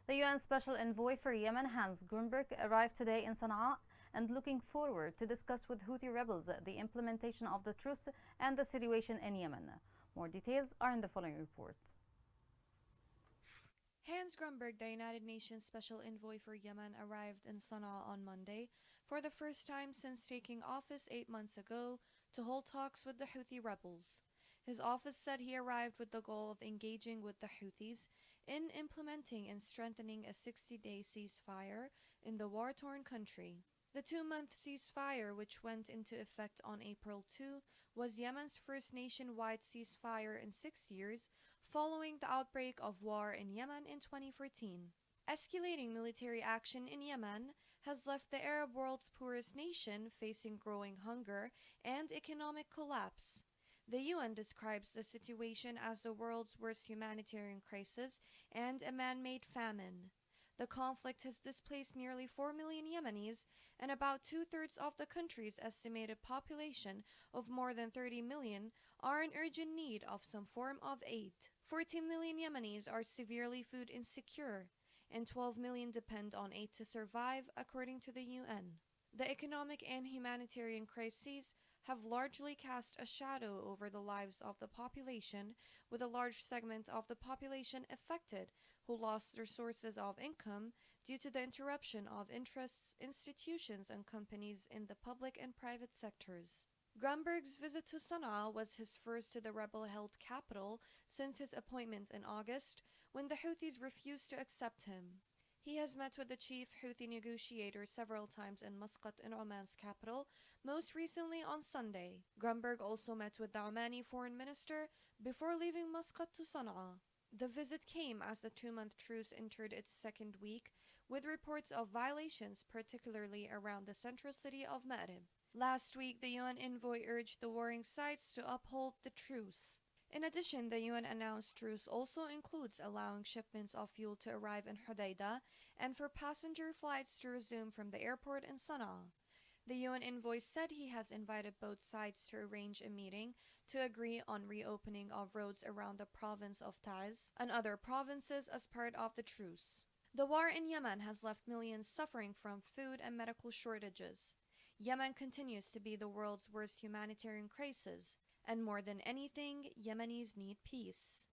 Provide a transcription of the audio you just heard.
The UN Special Envoy for Yemen, Hans Grunberg, arrived today in Sana'a and looking forward to discuss with Houthi rebels the implementation of the truce and the situation in Yemen. More details are in the following report. Hans Grunberg, the United Nations Special Envoy for Yemen, arrived in Sana'a on Monday for the first time since taking office 8 months ago to hold talks with the Houthi rebels. His office said he arrived with the goal of engaging with the Houthis in implementing and strengthening a 60-day ceasefire in the war-torn country. The 2-month ceasefire, which went into effect on April 2, was Yemen's first nationwide ceasefire in 6 years, following the outbreak of war in Yemen in 2014. Escalating military action in Yemen has left the Arab world's poorest nation facing growing hunger and economic collapse. The UN describes the situation as the world's worst humanitarian crisis and a man-made famine. The conflict has displaced nearly 4 million Yemenis, and about two-thirds of the country's estimated population of more than 30 million are in urgent need of some form of aid. 14 million Yemenis are severely food insecure, and 12 million depend on aid to survive, according to the UN. The economic and humanitarian crises have largely cast a shadow over the lives of the population, with a large segment of the population affected who lost their sources of income due to the interruption of interests, institutions, and companies in the public and private sectors. Grunberg's visit to Sana'a was his first to the rebel-held capital since his appointment in August, when the Houthis refused to accept him. He has met with the chief Houthi negotiator several times in Muscat, in Oman's capital, most recently on Sunday. Grunberg also met with the Omani foreign minister before leaving Muscat to Sana'a. The visit came as the 2-month truce entered its second week, with reports of violations, particularly around the central city of Ma'rib. Last week, the UN envoy urged the warring sides to uphold the truce. In addition, the UN announced truce also includes allowing shipments of fuel to arrive in Hodeidah and for passenger flights to resume from the airport in Sana'a. The UN envoy said he has invited both sides to arrange a meeting to agree on reopening of roads around the province of Taiz and other provinces as part of the truce. The war in Yemen has left millions suffering from food and medical shortages. Yemen continues to be the world's worst humanitarian crisis, and more than anything, Yemenis need peace.